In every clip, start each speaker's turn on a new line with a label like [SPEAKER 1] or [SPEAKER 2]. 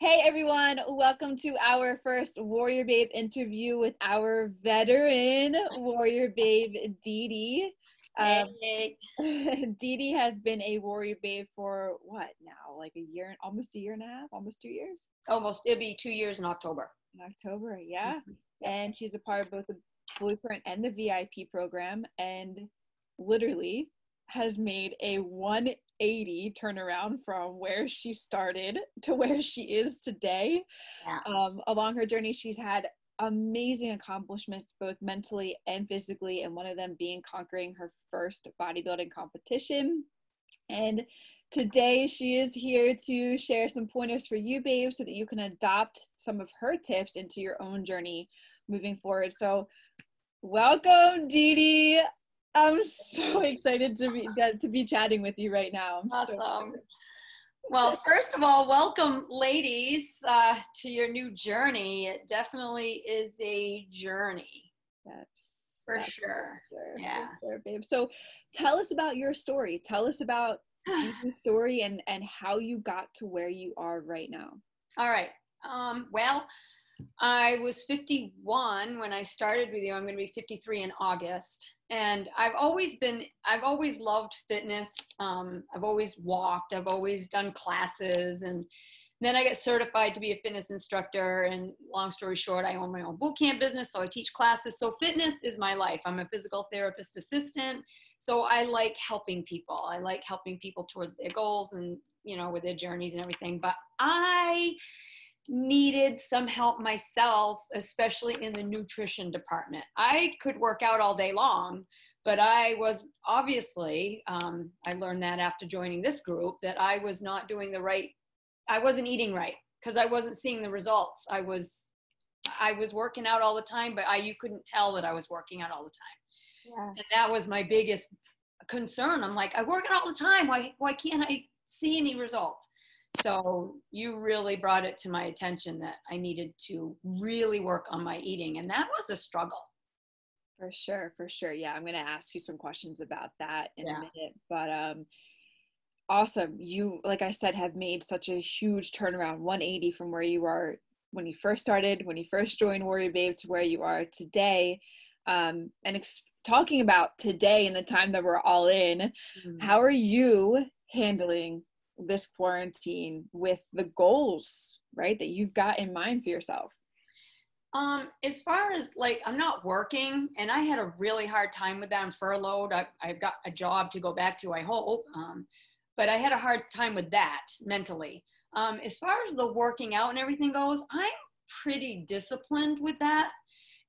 [SPEAKER 1] Hey everyone, welcome to our first WarriorBabe interview with our veteran WarriorBabe DeeDee.
[SPEAKER 2] Hey.
[SPEAKER 1] DeeDee has been a WarriorBabe for what now? Like a year, almost a year and a half, almost 2 years?
[SPEAKER 2] It'll be 2 years in October.
[SPEAKER 1] In October, yeah.
[SPEAKER 2] Yep.
[SPEAKER 1] And she's a part of both the Blueprint and the VIP program, and literally has made a 180 turnaround from where she started to where she is today.
[SPEAKER 2] Yeah.
[SPEAKER 1] Along her journey, she's had amazing accomplishments, both mentally and physically, and one of them being conquering her first bodybuilding competition. And today she is here to share some pointers for you, babe, so that you can adopt some of her tips into your own journey moving forward. So welcome, DeeDee. I'm so excited to be chatting with you right now. I'm
[SPEAKER 2] Awesome.
[SPEAKER 1] so excited.
[SPEAKER 2] Well, first of all, welcome, ladies, to your new journey. It definitely is a journey.
[SPEAKER 1] That's
[SPEAKER 2] for sure. Yeah.
[SPEAKER 1] For sure, babe. So tell us about your story. Tell us about DeeDee's story and how you got to where you are right now.
[SPEAKER 2] All right. Well, I was 51 when I started with you. I'm going to be 53 in August. And I've always loved fitness. I've always walked. I've always done classes. And then I got certified to be a fitness instructor. And long story short, I own my own boot camp business. So I teach classes. So fitness is my life. I'm a physical therapist assistant. So I like helping people. I like helping people towards their goals and, with their journeys and everything. But I needed some help myself, especially in the nutrition department. I could work out all day long, but I was obviously, I learned that after joining this group, that I was not doing I wasn't eating right because I wasn't seeing the results. I was working out all the time, but you couldn't tell that I was working out all the time.
[SPEAKER 1] Yeah.
[SPEAKER 2] And that was my biggest concern. I'm like, I work out all the time. Why can't I see any results? So you really brought it to my attention that I needed to really work on my eating. And that was a struggle.
[SPEAKER 1] For sure. Yeah, I'm going to ask you some questions about that in a minute. But awesome. You, like I said, have made such a huge turnaround, 180 from where you are when you first started, when you first joined WarriorBabe to where you are today. And talking about today and the time that we're all in, how are you handling this quarantine with the goals, right, that you've got in mind for yourself?
[SPEAKER 2] As far as I'm not working, and I had a really hard time with that. I'm furloughed. I've got a job to go back to, I hope. But I had a hard time with that mentally. As far as the working out and everything goes, I'm pretty disciplined with that.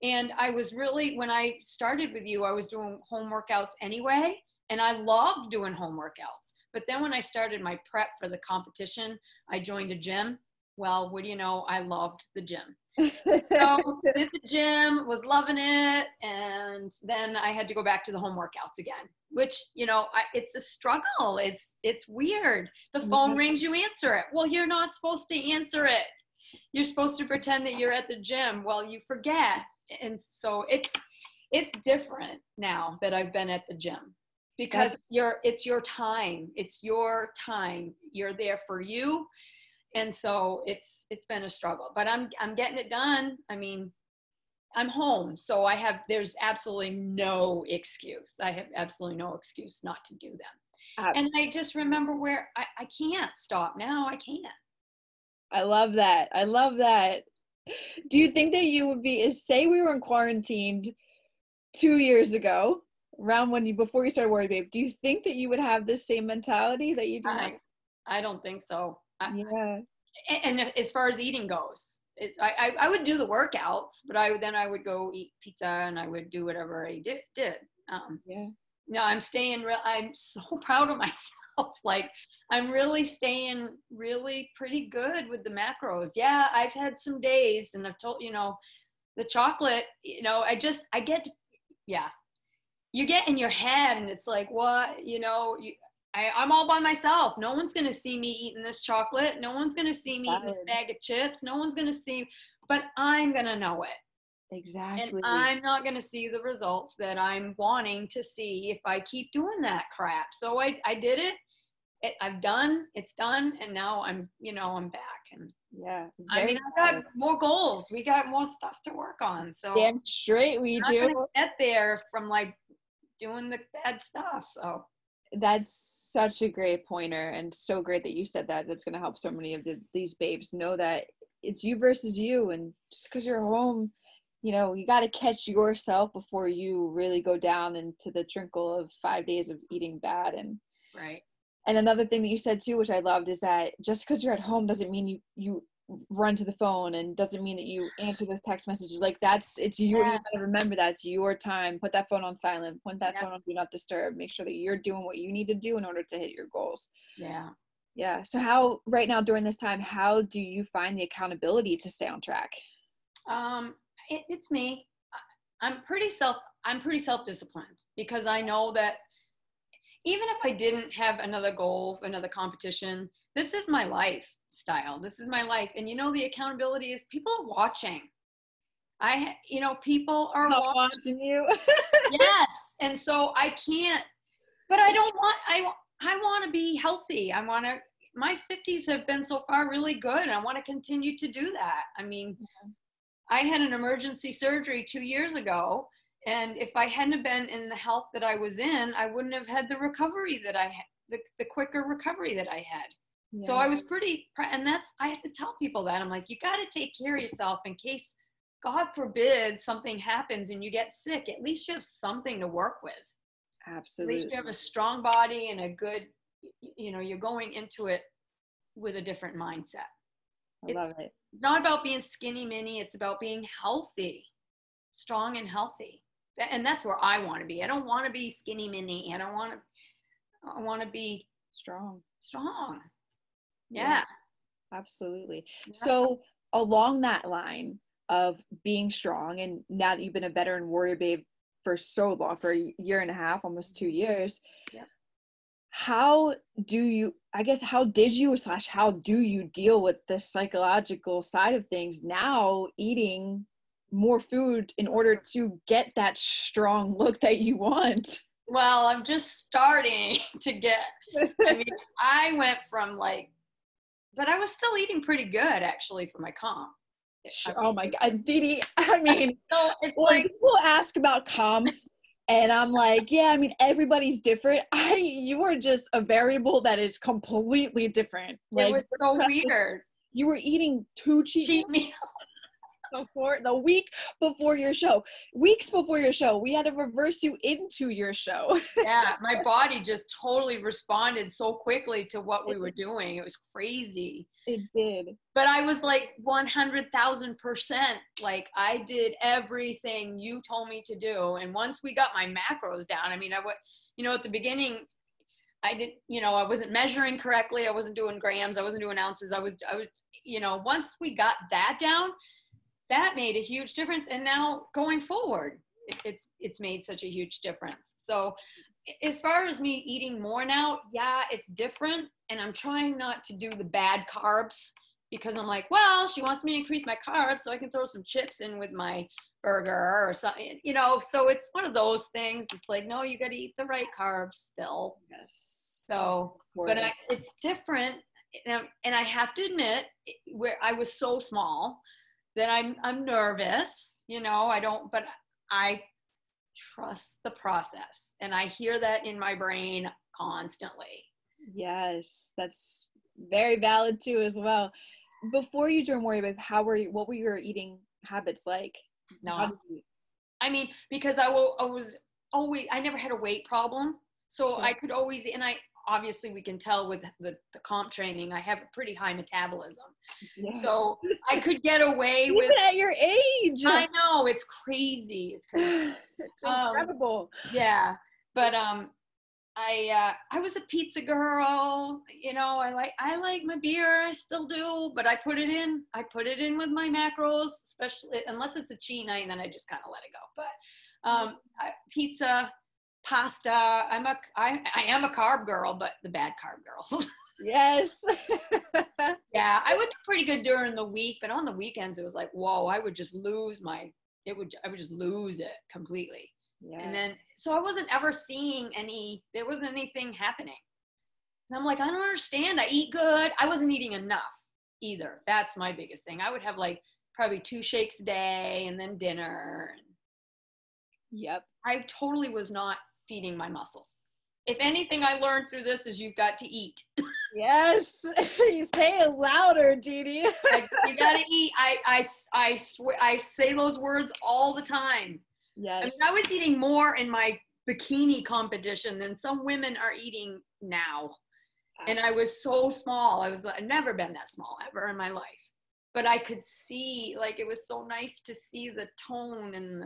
[SPEAKER 2] And I was really, when I started with you, I was doing home workouts anyway. And I loved doing home workouts. But then when I started my prep for the competition, I joined a gym. Well, what do you know? I loved the gym. So did the gym, was loving it. And then I had to go back to the home workouts again, which, it's a struggle. It's weird. The phone rings, you answer it. Well, you're not supposed to answer it. You're supposed to pretend that you're at the gym. Well, you forget. And so it's different now that I've been at the gym. Because it's your time. It's your time. You're there for you. And so it's been a struggle, but I'm getting it done. I mean, I'm home. So there's absolutely no excuse. I have absolutely no excuse not to do them. And I just remember where I can't stop now. I can't.
[SPEAKER 1] I love that. Do you think that you would be, say we were in quarantined 2 years ago, around before you started WarriorBabe, do you think that you would have the same mentality that you do now?
[SPEAKER 2] I don't think so.
[SPEAKER 1] Yeah.
[SPEAKER 2] And as far as eating goes, I would do the workouts, but I would go eat pizza and I would do whatever I did. No, I'm so proud of myself. I'm really staying really pretty good with the macros. Yeah, I've had some days, and I've told, the chocolate, you get in your head and it's like, what, I'm all by myself. No one's going to see me eating this chocolate. No one's going to see me eating a bag of chips. No one's going to see, but I'm going to know it.
[SPEAKER 1] Exactly.
[SPEAKER 2] And I'm not going to see the results that I'm wanting to see if I keep doing that crap. So I did it. it's done. And now I'm back. And
[SPEAKER 1] Yeah.
[SPEAKER 2] I mean, I've got more goals. We got more stuff to work on. So
[SPEAKER 1] damn straight we do.
[SPEAKER 2] I'm not gonna get there from like doing the bad stuff. So
[SPEAKER 1] that's such a great pointer, and so great that you said that. That's going to help so many of these babes know that it's you versus you, and just because you're home, you got to catch yourself before you really go down into the trickle of 5 days of eating bad. And
[SPEAKER 2] right.
[SPEAKER 1] And another thing that you said too, which I loved, is that just because you're at home doesn't mean you run to the phone, and doesn't mean that you answer those text messages. Like it's you. You gotta remember that it's your time. Put that phone on silent. Put that phone on do not disturb. Make sure that you're doing what you need to do in order to hit your goals.
[SPEAKER 2] Yeah.
[SPEAKER 1] Yeah. So how, right now during this time, how do you find the accountability to stay on track?
[SPEAKER 2] It's me. I'm pretty self-disciplined, because I know that even if I didn't have another goal, another competition, this is my lifestyle. This is my life. And the accountability is people are watching. People are
[SPEAKER 1] watching you.
[SPEAKER 2] Yes. And so I can't, but I want to be healthy. My 50s have been so far really good. And I want to continue to do that. I mean, I had an emergency surgery 2 years ago. And if I hadn't been in the health that I was in, I wouldn't have had the recovery that I had, the quicker recovery that I had. Yeah. So I was I have to tell people that. I'm like, you got to take care of yourself in case, God forbid, something happens and you get sick. At least you have something to work with.
[SPEAKER 1] Absolutely.
[SPEAKER 2] At least you have a strong body and a good, you're going into it with a different mindset.
[SPEAKER 1] I love it.
[SPEAKER 2] It's not about being skinny mini. It's about being healthy, strong and healthy. And that's where I want to be. I don't want to be skinny mini. I want to be
[SPEAKER 1] strong.
[SPEAKER 2] Yeah.
[SPEAKER 1] Absolutely. Yeah. So along that line of being strong, and now that you've been a veteran WarriorBabe for so long, for a year and a half, almost 2 years,
[SPEAKER 2] yep.
[SPEAKER 1] How did you / how do you deal with the psychological side of things now, eating more food in order to get that strong look that you want?
[SPEAKER 2] Well, I'm just starting to get, I went from but I was still eating pretty good actually for my comp.
[SPEAKER 1] Oh my God, DeeDee, so it's
[SPEAKER 2] like
[SPEAKER 1] people ask about comps and I'm like, yeah, everybody's different. You were just a variable that is completely different.
[SPEAKER 2] It was so weird.
[SPEAKER 1] You were eating 2 cheat meals before the weeks before your show. We had to reverse you into your show.
[SPEAKER 2] Yeah, my body just totally responded so quickly to what we were doing. It was crazy.
[SPEAKER 1] It did.
[SPEAKER 2] But I was 100,000%. I did everything you told me to do. And once we got my macros down, at the beginning, I wasn't measuring correctly. I wasn't doing grams. I wasn't doing ounces. I was, once we got that down, that made a huge difference. And now going forward, it's made such a huge difference. So as far as me eating more now, yeah, it's different. And I'm trying not to do the bad carbs, because I'm like, well, she wants me to increase my carbs so I can throw some chips in with my burger or something, so it's one of those things. It's like, no, you got to eat the right carbs still.
[SPEAKER 1] Yes.
[SPEAKER 2] So, but it's different. And I have to admit, where I was so small that I'm nervous, but I trust the process. And I hear that in my brain constantly.
[SPEAKER 1] Yes, that's very valid too as well. Before you joined WarriorBabe, what were your eating habits like?
[SPEAKER 2] No, because I never had a weight problem. So sure. I could always, and obviously we can tell with the comp training, I have a pretty high metabolism. Yes. So I could get away
[SPEAKER 1] even
[SPEAKER 2] with
[SPEAKER 1] at your age.
[SPEAKER 2] I know, it's crazy. It's
[SPEAKER 1] incredible.
[SPEAKER 2] Yeah. But I was a pizza girl, I like my beer, I still do, but I put it in with my macros, especially unless it's a cheat night, and then I just kind of let it go. But pizza, pasta, I am a carb girl, but the bad carb girl.
[SPEAKER 1] Yes.
[SPEAKER 2] Yeah, I would do pretty good during the week, but on the weekends it was like, whoa, I would just lose I would just lose it completely. Yeah. And then, so I wasn't ever seeing there wasn't anything happening. And I'm like, I don't understand. I eat good. I wasn't eating enough either. That's my biggest thing. I would have like probably 2 shakes a day and then dinner.
[SPEAKER 1] Yep.
[SPEAKER 2] I totally was not feeding my muscles. If anything I learned through this is you've got to eat.
[SPEAKER 1] Yes. You say it louder, DeeDee.
[SPEAKER 2] Like, you gotta eat. I swear, I say those words all the time.
[SPEAKER 1] Yes.
[SPEAKER 2] I mean, I was eating more in my bikini competition than some women are eating now. And I was so small. I've never been that small ever in my life. But I could see, like, it was so nice to see the tone and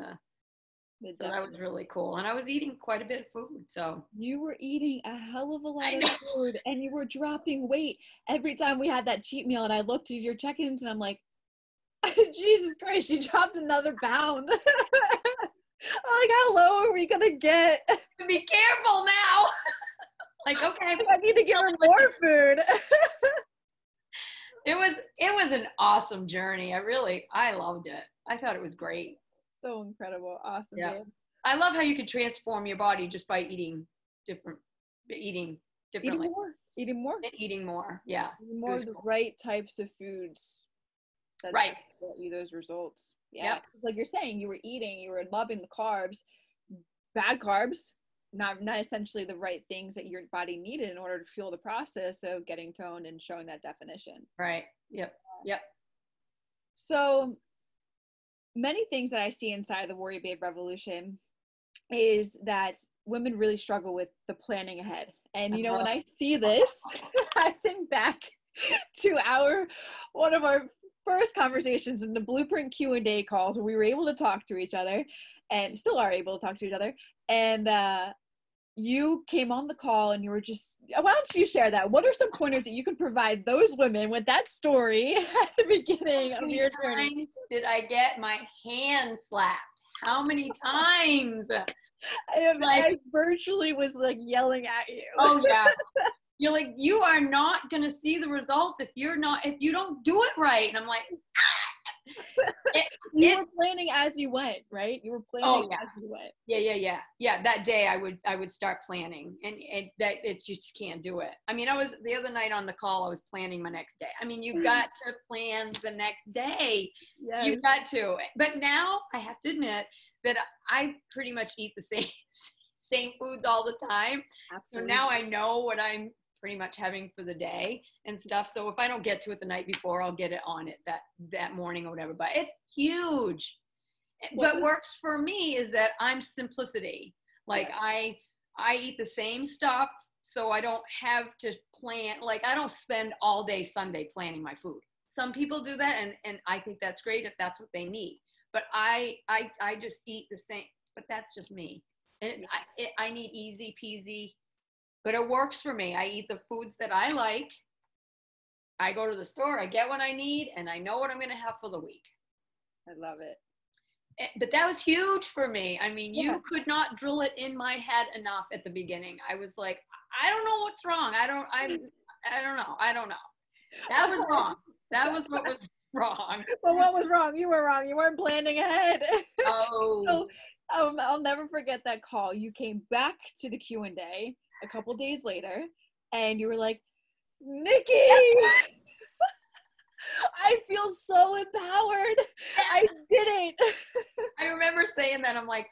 [SPEAKER 2] so that was really cool. And I was eating quite a bit of food. So
[SPEAKER 1] you were eating a hell of a lot of food, and you were dropping weight every time we had that cheat meal. And I looked at your check-ins and I'm like, Jesus Christ, you dropped another pound. I'm like, how low are we gonna get?
[SPEAKER 2] Be careful now. Like, okay,
[SPEAKER 1] I need to give her more food.
[SPEAKER 2] It was an awesome journey. I loved it. I thought it was great.
[SPEAKER 1] So incredible. Awesome.
[SPEAKER 2] Yeah.
[SPEAKER 1] Babe.
[SPEAKER 2] I love how you can transform your body just by eating differently.
[SPEAKER 1] Eating more.
[SPEAKER 2] Eating more. Yeah.
[SPEAKER 1] Eating more of the right types of foods. That's
[SPEAKER 2] right.
[SPEAKER 1] Get you those results. Yeah.
[SPEAKER 2] Yep.
[SPEAKER 1] Like you're saying, you were loving the carbs, bad carbs, not essentially the right things that your body needed in order to fuel the process of getting toned and showing that definition.
[SPEAKER 2] Right. Yep. Yep.
[SPEAKER 1] So many things that I see inside the WarriorBabe revolution is that women really struggle with the planning ahead. And, you know, when I see this, I think back to one of our first conversations in the Blueprint Q&A calls where we were able to talk to each other and still are able to talk to each other. And you came on the call and you were just, why don't you share that? What are some pointers that you can provide those women with that story at the beginning of your journey?
[SPEAKER 2] How many times did I get my hand slapped? How many times?
[SPEAKER 1] I virtually was like yelling at you.
[SPEAKER 2] Oh yeah. You're like, you are not going to see the results if you don't do it right. And I'm like,
[SPEAKER 1] you were planning as you went, right? You were planning as you went.
[SPEAKER 2] Yeah. That day I would start planning and it just can't do it. I mean, the other night on the call, I was planning my next day. I mean, you've got to plan the next day. Yes. You've got to. But now I have to admit that I pretty much eat the same foods all the time. Absolutely. So now I know what I'm pretty much having for the day and stuff. So if I don't get to it the night before, I'll get it on it that morning or whatever. But it's huge. What works for me is that I'm simplicity. Like I eat the same stuff, so I don't have to plan. Like I don't spend all day Sunday planning my food. Some people do that, and I think that's great if that's what they need. But I just eat the same. But that's just me. And I need easy peasy. But it works for me. I eat the foods that I like. I go to the store, I get what I need, and I know what I'm going to have for the week.
[SPEAKER 1] I love it.
[SPEAKER 2] But that was huge for me. I mean, you could not drill it in my head enough at the beginning. I was like, I don't know what's wrong. I don't know. That was wrong. That was what was wrong.
[SPEAKER 1] Well, what was wrong? You were wrong. You weren't planning ahead.
[SPEAKER 2] Oh.
[SPEAKER 1] So I'll never forget that call. You came back to the Q&A a couple days later, and you were like, Nikki, I feel so empowered. I did it.
[SPEAKER 2] I remember saying that. I'm like,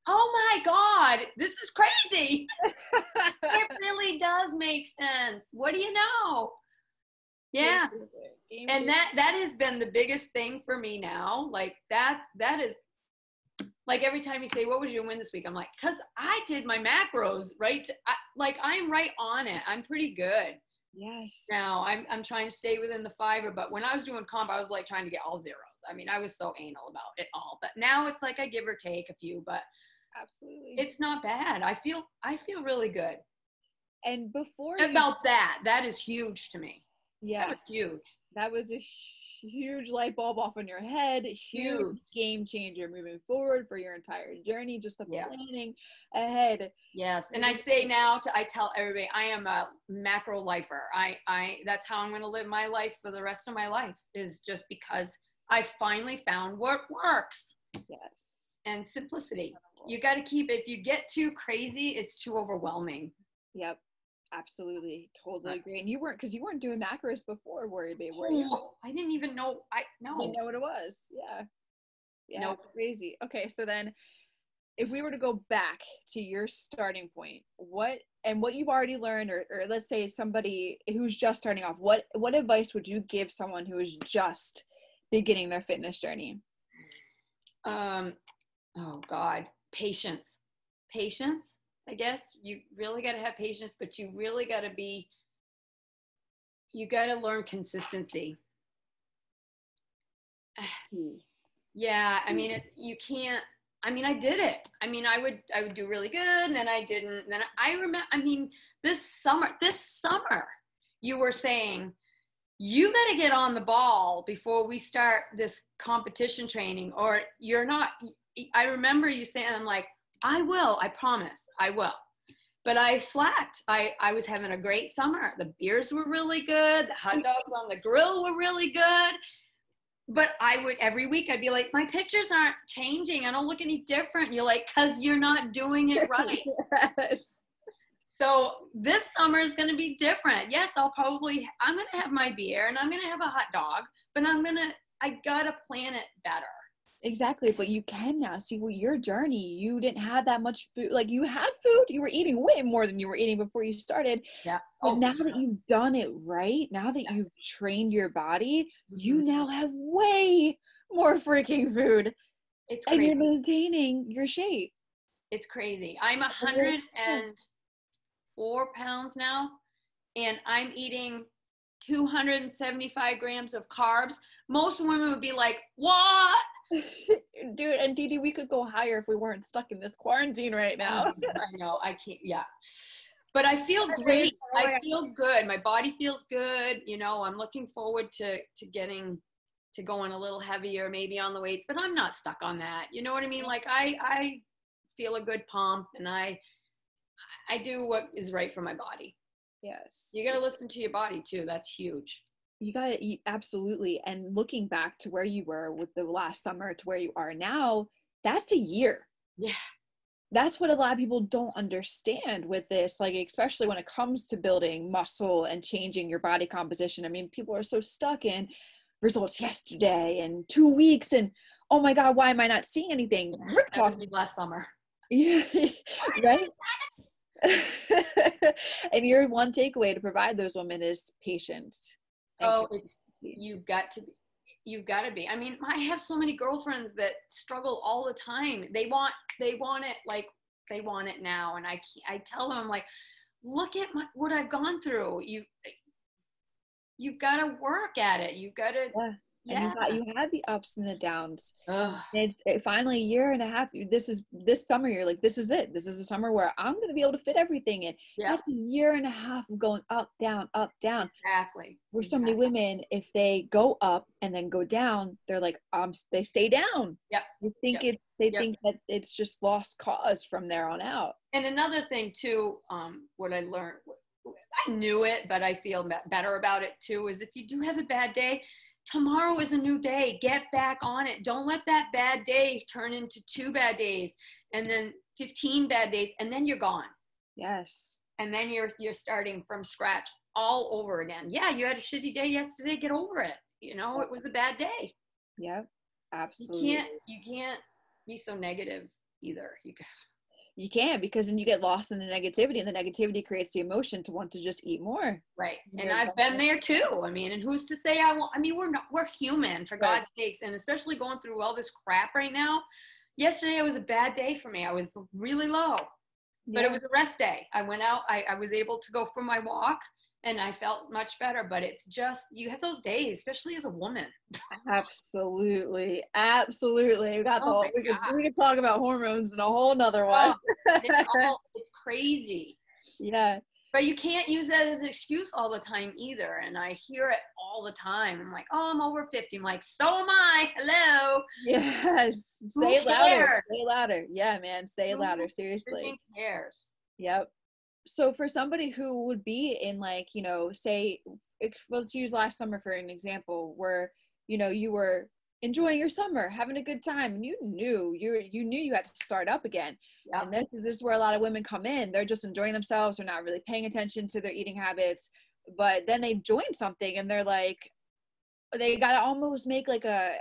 [SPEAKER 2] oh my God, this is crazy. It really does make sense. What do you know? Yeah. And that has been the biggest thing for me now. Like that is, like every time you say, what was your win this week? I'm like, because I did my macros, right? I'm right on it. I'm pretty good.
[SPEAKER 1] Yes.
[SPEAKER 2] Now I'm trying to stay within the fiber, but when I was doing comp, I was like trying to get all zeros. I mean, I was so anal about it all, but now it's like I give or take a few, but
[SPEAKER 1] absolutely, it's not
[SPEAKER 2] bad. I feel really good.
[SPEAKER 1] And before
[SPEAKER 2] that is huge to me.
[SPEAKER 1] Yeah.
[SPEAKER 2] That was huge.
[SPEAKER 1] That was a huge light bulb off in your head, huge game changer moving forward for your entire journey, just the planning ahead.
[SPEAKER 2] Yes. And I say now I tell everybody, I am a macro lifer. I that's how I'm going to live my life for the rest of my life, is just because I finally found what works.
[SPEAKER 1] Yes.
[SPEAKER 2] And simplicity. You got to keep, if you get too crazy, it's too overwhelming.
[SPEAKER 1] Yep. Absolutely. Totally agree. And you weren't doing macros before WarriorBabe, were you?
[SPEAKER 2] Oh, I didn't even know.
[SPEAKER 1] Didn't know what it was. Yeah. Yeah.
[SPEAKER 2] Nope.
[SPEAKER 1] Crazy. Okay. So then if we were to go back to your starting point, what you've already learned, or let's say somebody who's just starting off, what advice would you give someone who is just beginning their fitness journey?
[SPEAKER 2] Oh God, patience. I guess you really got to have patience, but you really got to learn consistency. Yeah, I mean, you can't. I mean, I did it. I mean, I would do really good, and then I didn't. And then I remember. I mean, this summer, you were saying you got to get on the ball before we start this competition training, or you're not. I remember you saying, I'm like, I will. I promise, I will. But I slacked. I was having a great summer. The beers were really good. The hot dogs on the grill were really good. But I would, every week I'd be like, my pictures aren't changing. I don't look any different. And you're like, because you're not doing it right.
[SPEAKER 1] Yes.
[SPEAKER 2] So this summer is going to be different. Yes, I'm going to have my beer and I'm going to have a hot dog, but I got to plan it better.
[SPEAKER 1] Exactly. But you can now see with your journey, you didn't have that much food. Like, you had food, you were eating way more than you were eating before you started.
[SPEAKER 2] Yeah.
[SPEAKER 1] But now that you've done it right, now that you've trained your body, you now have way more freaking food.
[SPEAKER 2] It's crazy.
[SPEAKER 1] And you're maintaining your shape.
[SPEAKER 2] It's crazy. I'm 104 pounds now, and I'm eating 275 grams of carbs. Most women would be like, what?
[SPEAKER 1] Dude, and DeeDee, we could go higher if we weren't stuck in this quarantine right now.
[SPEAKER 2] I know, I can't, yeah. But I feel great. I feel good. My body feels good. You know, I'm looking forward to going a little heavier, maybe on the weights, but I'm not stuck on that. You know what I mean? Like, I feel a good pump, and I do what is right for my body.
[SPEAKER 1] Yes.
[SPEAKER 2] You got to listen to your body too. That's huge.
[SPEAKER 1] You got to eat. Absolutely. And looking back to where you were with the last summer to where you are now, that's a year.
[SPEAKER 2] Yeah.
[SPEAKER 1] That's what a lot of people don't understand with this, like, especially when it comes to building muscle and changing your body composition. I mean, people are so stuck in results yesterday and 2 weeks and, oh my God, why am I not seeing anything?
[SPEAKER 2] That was me last summer.
[SPEAKER 1] Yeah. Right. And your one takeaway to provide those women is patience.
[SPEAKER 2] Oh, you've got to be. I mean, I have so many girlfriends that struggle all the time. They want it, like, they want it now. And I tell them, I'm like, look at what I've gone through. You've got to work at it. You've got to,
[SPEAKER 1] And you had the ups and the downs. It's finally a year and a half. This summer, you're like, this is it. This is a summer where I'm going to be able to fit everything in. That's a year and a half of going up, down, up, down.
[SPEAKER 2] Exactly.
[SPEAKER 1] Where so many women, if they go up and then go down, they're like, they stay down.
[SPEAKER 2] Yep.
[SPEAKER 1] They think that it's just lost cause from there on out.
[SPEAKER 2] And another thing too, what I learned, I knew it, but I feel better about it too, is if you do have a bad day, tomorrow is a new day. Get back on it. Don't let that bad day turn into 2 bad days and then 15 bad days, and then you're gone.
[SPEAKER 1] Yes.
[SPEAKER 2] And then you're starting from scratch all over again. Yeah, you had a shitty day yesterday. Get over it. You know, it was a bad day.
[SPEAKER 1] Yep. Absolutely.
[SPEAKER 2] You can't be so negative either.
[SPEAKER 1] You can't, because then you get lost in the negativity, and the negativity creates the emotion to want to just eat more.
[SPEAKER 2] Right. And I've been there too. I mean, and who's to say we're human, for God's sakes. And especially going through all this crap right now. Yesterday was a bad day for me. I was really low, but it was a rest day. I went out, I was able to go for my walk, and I felt much better. But it's just, you have those days, especially as a woman.
[SPEAKER 1] Absolutely. We got we could talk about hormones in a whole nother one.
[SPEAKER 2] It's crazy.
[SPEAKER 1] Yeah.
[SPEAKER 2] But you can't use that as an excuse all the time either. And I hear it all the time. I'm like, oh, I'm over 50. I'm like, so am I. Hello.
[SPEAKER 1] Yes. Say it louder. Say it louder. Yeah, man. Say it louder. Seriously.
[SPEAKER 2] Who cares?
[SPEAKER 1] Yep. So for somebody who would be in, like, you know, say, let's use last summer for an example, where, you know, you were enjoying your summer, having a good time, and you knew you had to start up again.
[SPEAKER 2] Yep.
[SPEAKER 1] And this is where a lot of women come in. They're just enjoying themselves. They're not really paying attention to their eating habits, but then they join something and they're like, they got to almost make like a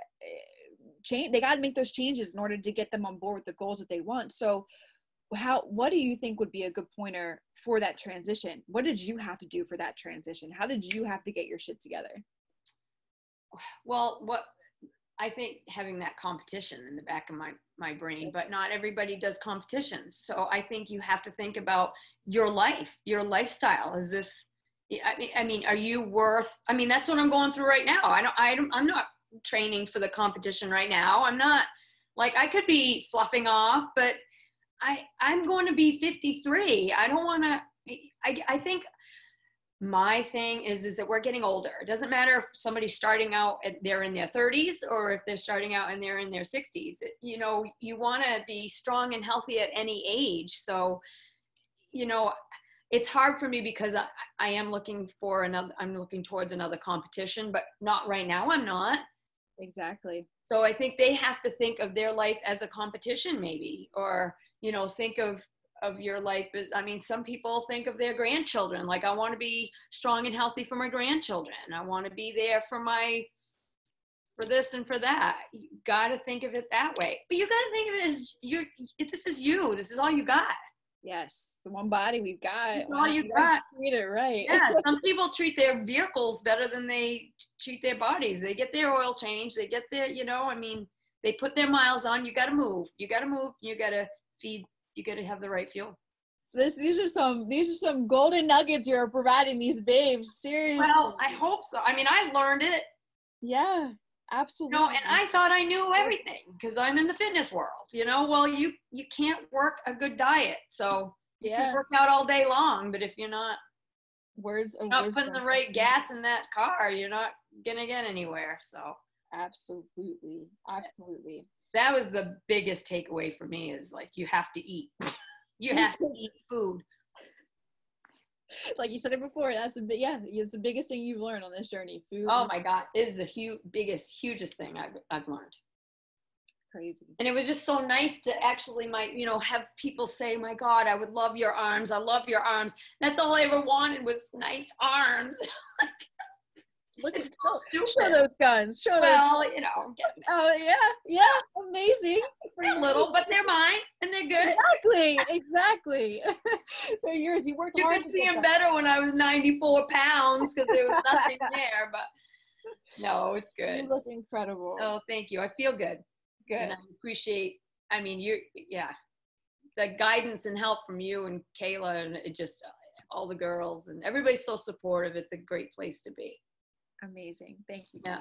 [SPEAKER 1] change. They got to make those changes in order to get them on board with the goals that they want. So what do you think would be a good pointer for that transition? What did you have to do for that transition? How did you have to get your shit together?
[SPEAKER 2] Well, what I think, having that competition in the back of my brain, but not everybody does competitions. So I think you have to think about your life, your lifestyle. Is this, I mean, are you worth, I mean, that's what I'm going through right now. I'm not training for the competition right now. I'm not, like, I could be fluffing off, but I'm going to be 53. I don't want to, I think my thing is that we're getting older. It doesn't matter if somebody's starting out and they're in their 30s or if they're starting out and they're in their 60s. You know, you want to be strong and healthy at any age. So, you know, it's hard for me because I am looking towards another competition, but not right now. I'm not.
[SPEAKER 1] Exactly.
[SPEAKER 2] So I think they have to think of their life as a competition, maybe, or, you know, think of your life as, I mean, some people think of their grandchildren. Like, I want to be strong and healthy for my grandchildren. I want to be there for this and for that. You got to think of it that way. But you got to think of it as this is you. This is all you got.
[SPEAKER 1] Yes. The one body we've got.
[SPEAKER 2] It's all you got.
[SPEAKER 1] Treat it right.
[SPEAKER 2] Yeah. Some people treat their vehicles better than they treat their bodies. They get their oil change. They get their, you know, I mean, they put their miles on. You got to move. You got to move. You got to feed. You got to have the right fuel.
[SPEAKER 1] These are some golden nuggets you're providing these babes. Seriously.
[SPEAKER 2] Well, I hope so. I mean, I learned it.
[SPEAKER 1] Yeah, absolutely.
[SPEAKER 2] You know, and I thought I knew everything because I'm in the fitness world. You know, well, you can't work a good diet, so you can work out all day long, but if you're not putting the right gas in that car, you're not gonna get anywhere. So
[SPEAKER 1] absolutely.
[SPEAKER 2] That was the biggest takeaway for me, is like, you have to eat. You have to eat food.
[SPEAKER 1] Like you said it before, it's the biggest thing you've learned on this journey. Food.
[SPEAKER 2] Oh my God, it is the hugest thing I've learned.
[SPEAKER 1] Crazy. And
[SPEAKER 2] it was just so nice to actually have people say, my God, I would love your arms. I love your arms. That's all I ever wanted was nice arms.
[SPEAKER 1] Look at show those guns.
[SPEAKER 2] Well, you know.
[SPEAKER 1] Oh yeah, amazing.
[SPEAKER 2] They're little, but they're mine, and they're good.
[SPEAKER 1] Exactly. They're yours. You worked hard.
[SPEAKER 2] You could see them better when I was 94 pounds because there was nothing there. But no, it's good.
[SPEAKER 1] You look incredible.
[SPEAKER 2] Oh, thank you. I feel good.
[SPEAKER 1] Good.
[SPEAKER 2] And I appreciate. I mean, the guidance and help from you and Kayla, and it just all the girls and everybody's so supportive. It's a great place to be.
[SPEAKER 1] Amazing. Thank you.
[SPEAKER 2] Yeah.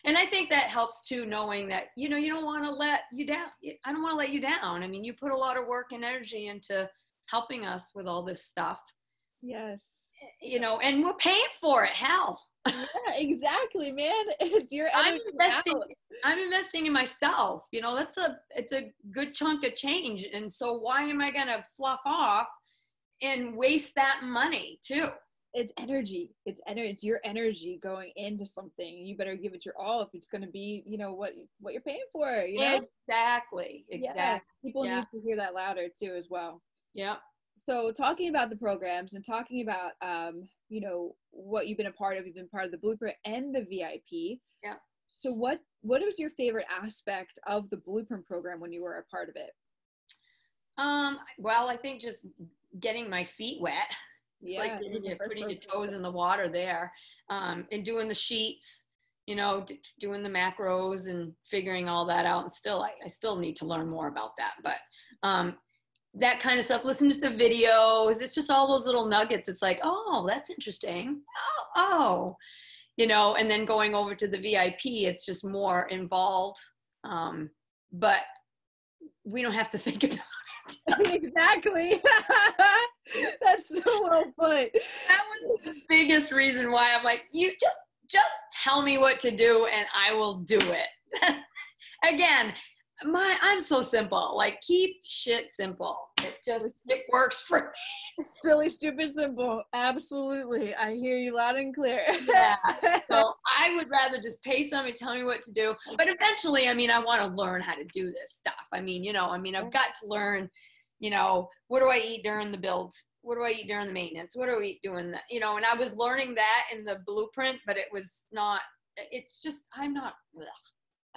[SPEAKER 2] And I think that helps too, knowing that, you know, you don't want to let you down. I don't want to let you down. I mean, you put a lot of work and energy into helping us with all this stuff.
[SPEAKER 1] Yes.
[SPEAKER 2] You know, and we're paying for it. Hell.
[SPEAKER 1] Yeah, exactly, man. It's your energy.
[SPEAKER 2] I'm investing in myself. You know, it's a good chunk of change. And so why am I going to fluff off and waste that money too?
[SPEAKER 1] It's energy. It's your energy going into something. You better give it your all if it's going to be, you know, what you're paying for, you know?
[SPEAKER 2] Exactly.
[SPEAKER 1] Yeah. People need to hear that louder too as well.
[SPEAKER 2] Yeah.
[SPEAKER 1] So talking about the programs and talking about, you know, what you've been a part of, you've been part of the Blueprint and the VIP.
[SPEAKER 2] Yeah.
[SPEAKER 1] So what was your favorite aspect of the Blueprint program when you were a part of it?
[SPEAKER 2] Well, I think just getting my feet wet. It's like putting your toes in the water there, and doing the sheets, you know, doing the macros and figuring all that out. And still, I still need to learn more about that. But that kind of stuff, listen to the videos. It's just all those little nuggets. It's like, oh, that's interesting. Oh, you know, and then going over to the VIP, it's just more involved. But we don't have to think about it.
[SPEAKER 1] Exactly. That's so well put.
[SPEAKER 2] That was the biggest reason why I'm like, you just tell me what to do and I will do it. Again, I'm so simple. Like, keep shit simple. It works for me.
[SPEAKER 1] Silly, stupid, simple. Absolutely. I hear you loud and clear.
[SPEAKER 2] Yeah. So I would rather just pay somebody to tell me what to do. But eventually, I mean, I want to learn how to do this stuff. I mean, I've got to learn, what do I eat during the build? What do I eat during the maintenance? What do I eat doing that? And I was learning that in the blueprint, but it was not, it's just, I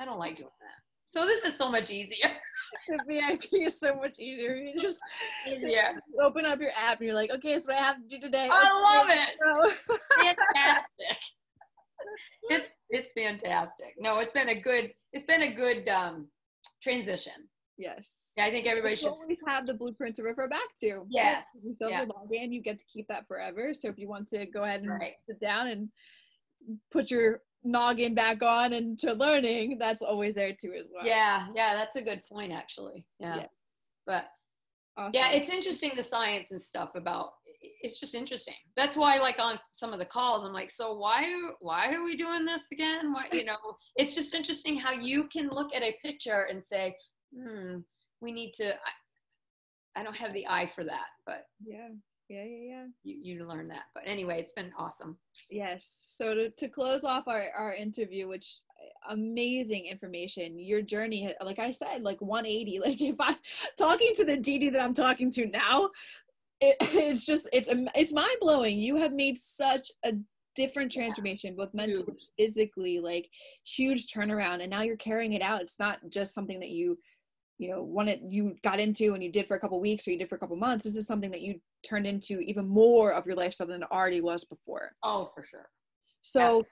[SPEAKER 2] don't like doing that. So this is so much easier.
[SPEAKER 1] The VIP is so much easier. You just open up your app and you're like, okay, that's what I have to do today.
[SPEAKER 2] I love it. Fantastic. It's fantastic. No, it's been a good transition.
[SPEAKER 1] Yes.
[SPEAKER 2] Yeah, I think everybody should
[SPEAKER 1] always have the blueprint to refer back to.
[SPEAKER 2] Yes.
[SPEAKER 1] You still have your login, you get to keep that forever. So if you want to go ahead and sit down and put your noggin back on and to learning, that's always there too as well.
[SPEAKER 2] Yeah, that's a good point actually. Yeah. Yes. But awesome. Yeah, it's interesting, the science and stuff about it's just interesting. That's why, like, on some of the calls, I'm like, so why are we doing this again? Why, it's just interesting how you can look at a picture and say, we need to, I don't have the eye for that, but yeah. You learn that. But anyway, it's been awesome.
[SPEAKER 1] Yes. So to close off our interview, which amazing information, your journey, like I said, like 180, like if I'm talking to the DeeDee that I'm talking to now, it's mind-blowing. You have made such a different transformation, both mentally, physically, like huge turnaround, and now you're carrying it out. It's not just something that you got into and you did for a couple weeks or you did for a couple months. This is something that you turned into even more of your lifestyle than it already was before.
[SPEAKER 2] Oh, for sure.
[SPEAKER 1] So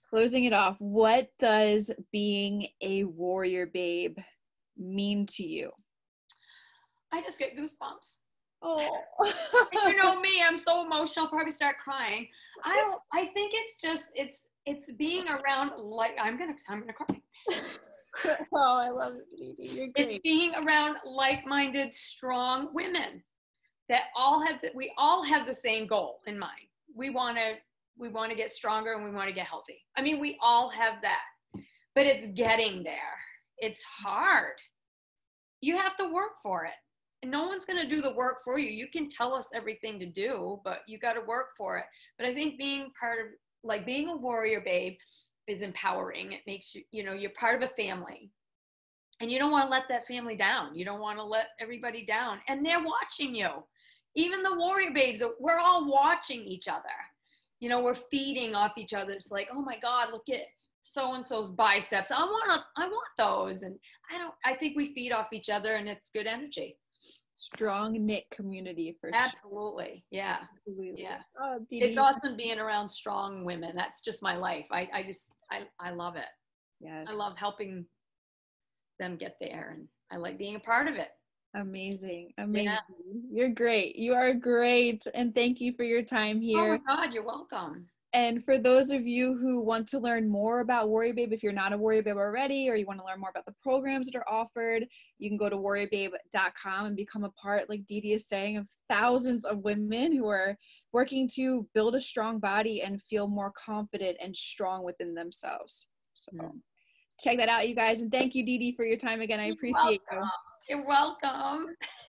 [SPEAKER 1] closing it off, what does being a warrior babe mean to you?
[SPEAKER 2] I just get goosebumps.
[SPEAKER 1] Oh,
[SPEAKER 2] you know me, I'm so emotional, I'll probably start crying. I think it's just, it's being around, like, I'm gonna cry.
[SPEAKER 1] Oh, I love it, DeeDee. You're great.
[SPEAKER 2] It's being around like-minded, strong women that we all have the same goal in mind. We want to get stronger and we want to get healthy. I mean, we all have that, but it's getting there. It's hard. You have to work for it. And no one's going to do the work for you. You can tell us everything to do, but you got to work for it. But I think being part of, like, being a warrior babe is empowering. It makes you, you're part of a family. And you don't want to let that family down. You don't want to let everybody down. And they're watching you. Even the warrior babes, we're all watching each other. We're feeding off each other. It's like, oh my God, look at so-and-so's biceps. I want those. And I think we feed off each other, and it's good energy.
[SPEAKER 1] Strong knit community for
[SPEAKER 2] absolutely sure. Yeah. Absolutely. Yeah.
[SPEAKER 1] Oh,
[SPEAKER 2] it's awesome being around strong women. That's just my life. I love it.
[SPEAKER 1] Yes.
[SPEAKER 2] I love helping them get there, and I like being a part of it.
[SPEAKER 1] Amazing. Yeah. You're great. You are great. And thank you for your time here.
[SPEAKER 2] Oh my God, you're welcome.
[SPEAKER 1] And for those of you who want to learn more about WarriorBabe, if you're not a WarriorBabe already, or you want to learn more about the programs that are offered, you can go to WarriorBabe.com and become a part, like DeeDee is saying, of thousands of women who are working to build a strong body and feel more confident and strong within themselves. So check that out, you guys. And thank you, DeeDee, for your time again. I appreciate you.
[SPEAKER 2] You're welcome.